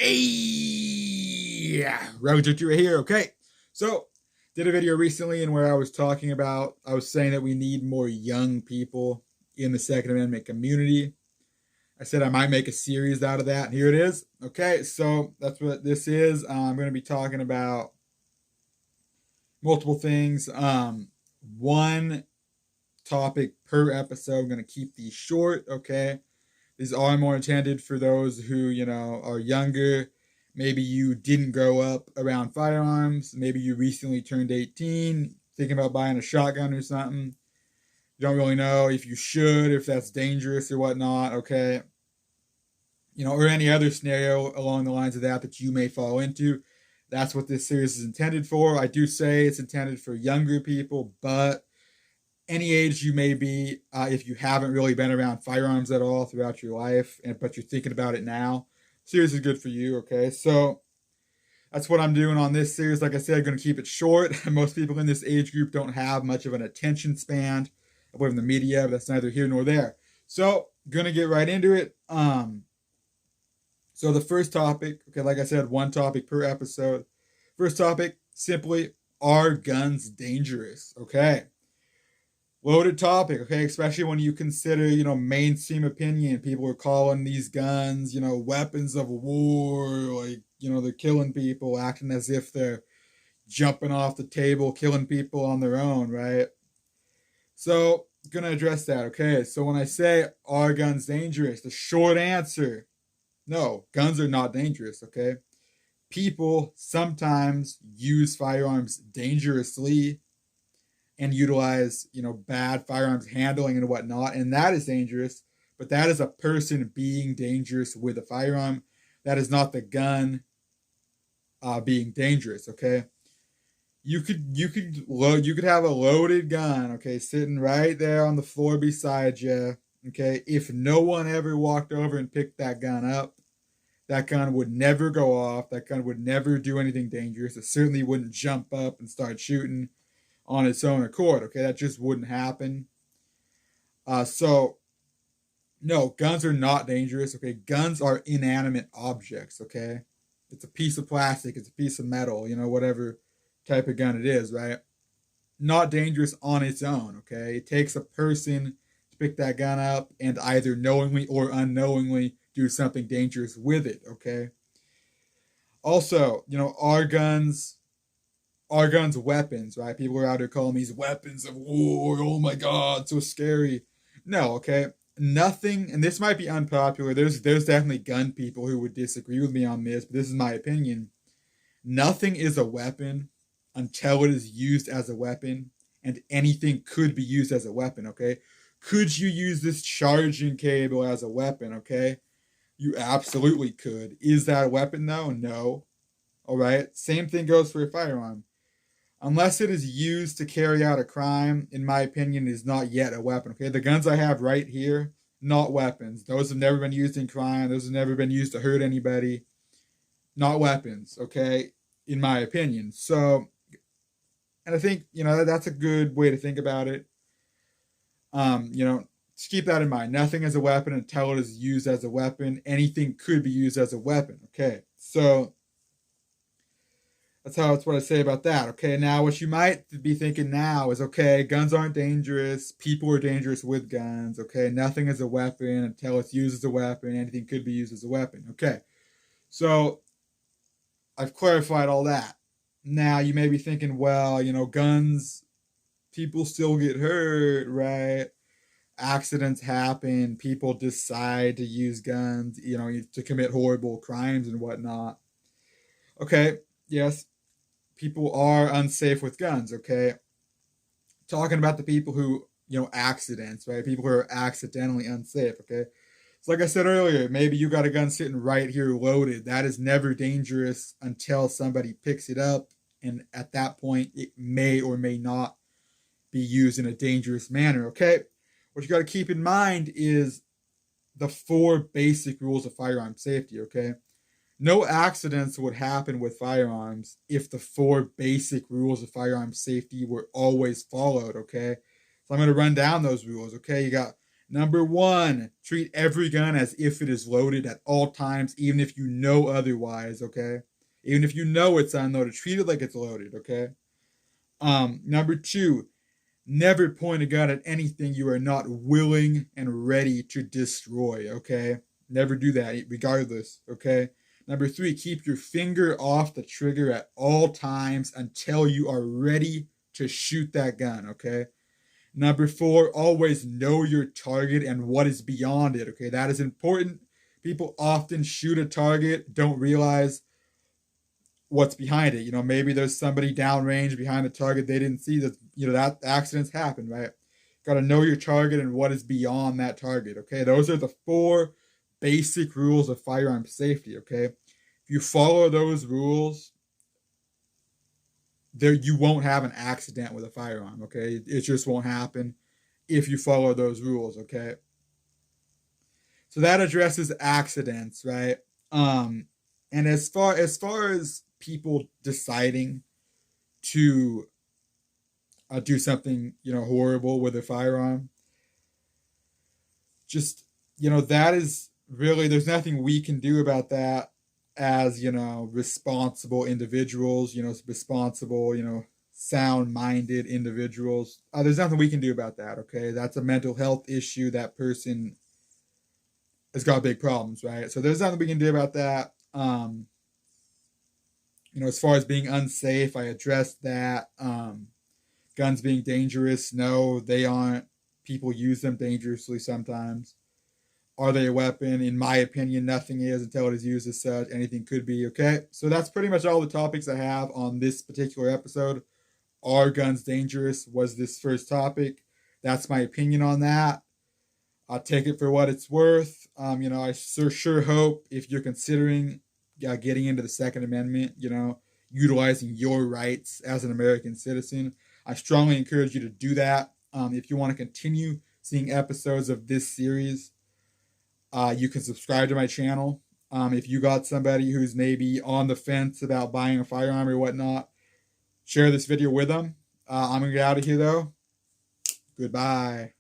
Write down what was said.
Hey, Roger to here. Okay, so did a video recently in where I was saying that we need more young people in the Second Amendment community. I said I might make a series out of that, and here it is. Okay, so that's what this is. I'm going to be talking about multiple things. One topic per episode. I'm going to keep these short. Okay, these are more intended for those who, are younger. Maybe you didn't grow up around firearms. Maybe you recently turned 18, thinking about buying a shotgun or something. You don't really know if you should, if that's dangerous or whatnot, okay? Or any other scenario along the lines of that you may fall into. That's what this series is intended for. I do say it's intended for younger people, but any age you may be, if you haven't really been around firearms at all throughout your life, but you're thinking about it now, series is good for you. Okay, so that's what I'm doing on this series. Like I said, I'm going to keep it short. Most people in this age group don't have much of an attention span away from the media, but that's neither here nor there. So, gonna get right into it. So the first topic, okay, like I said, one topic per episode. First topic, simply, are guns dangerous? Okay, loaded topic, okay, especially when you consider, mainstream opinion. People are calling these guns, weapons of war, like, they're killing people, acting as if they're jumping off the table, killing people on their own, right? So, gonna address that, okay? So when I say, are guns dangerous? The short answer, no, guns are not dangerous, okay? People sometimes use firearms dangerously and utilize, bad firearms handling and whatnot, and that is dangerous. But that is a person being dangerous with a firearm. That is not the gun being dangerous. Okay, you could have a loaded gun, okay, sitting right there on the floor beside you. Okay, if no one ever walked over and picked that gun up, that gun would never go off. That gun would never do anything dangerous. It certainly wouldn't jump up and start shooting on its own accord. Okay, that just wouldn't happen. So no, guns are not dangerous. Okay, guns are inanimate objects. Okay, it's a piece of plastic, it's a piece of metal, whatever type of gun it is, right? Not dangerous on its own. Okay, it takes a person to pick that gun up and either knowingly or unknowingly do something dangerous with it. Okay. Also, are guns weapons, right? People are out there calling these weapons of war. Oh my God, so scary. No, okay. Nothing, and this might be unpopular. There's definitely gun people who would disagree with me on this, but this is my opinion. Nothing is a weapon until it is used as a weapon, and anything could be used as a weapon, okay? Could you use this charging cable as a weapon, okay? You absolutely could. Is that a weapon though? No. All right. Same thing goes for a firearm. Unless it is used to carry out a crime, in my opinion, is not yet a weapon. Okay, the guns I have right here, not weapons. Those have never been used in crime. Those have never been used to hurt anybody. Not weapons. Okay, in my opinion. So, and I think that's a good way to think about it. Just keep that in mind. Nothing is a weapon until it is used as a weapon. Anything could be used as a weapon. Okay, so that's what I say about that. Okay, now what you might be thinking now is, okay, guns aren't dangerous. People are dangerous with guns. Okay, nothing is a weapon until it's used as a weapon. Anything could be used as a weapon. Okay, so I've clarified all that. Now you may be thinking, well, guns, people still get hurt, right? Accidents happen. People decide to use guns, to commit horrible crimes and whatnot. Okay, yes, people are unsafe with guns, okay? Talking about the people who, accidents, right? People who are accidentally unsafe, okay? So, like I said earlier, maybe you got a gun sitting right here loaded. That is never dangerous until somebody picks it up. And at that point, it may or may not be used in a dangerous manner, okay? What you got to keep in mind is the four basic rules of firearm safety, okay? No accidents would happen with firearms if the four basic rules of firearm safety were always followed, okay? So I'm going to run down those rules, okay? You got Number one, treat every gun as if it is loaded at all times, even if you know otherwise, okay? Even if you know it's unloaded, treat it like it's loaded, okay? Number two, never point a gun at anything you are not willing and ready to destroy, okay? Never do that, regardless, okay? Number three, keep your finger off the trigger at all times until you are ready to shoot that gun, okay? Number four, always know your target and what is beyond it, okay? That is important. People often shoot a target, don't realize what's behind it. Maybe there's somebody downrange behind the target they didn't see. That that accidents happen, right? Got to know your target and what is beyond that target, okay? Those are the four basic rules of firearm safety, okay? If you follow those rules, you won't have an accident with a firearm, okay? It just won't happen if you follow those rules, okay? So that addresses accidents, right? And as far as people deciding to do something horrible with a firearm, just that is really, there's nothing we can do about that as responsible individuals, responsible, sound-minded individuals. There's nothing we can do about that, okay? That's a mental health issue. That person has got big problems, right? So there's nothing we can do about that. As far as being unsafe, I addressed that. Guns being dangerous, no, they aren't. People use them dangerously sometimes. Are they a weapon? In my opinion, nothing is until it is used as such. Anything could be, okay? So that's pretty much all the topics I have on this particular episode. Are guns dangerous? Was this first topic? That's my opinion on that. I'll take it for what it's worth. I sure hope, if you're considering getting into the Second Amendment, utilizing your rights as an American citizen, I strongly encourage you to do that. If you want to continue seeing episodes of this series, you can subscribe to my channel. If you got somebody who's maybe on the fence about buying a firearm or whatnot, share this video with them. I'm going to get out of here, though. Goodbye.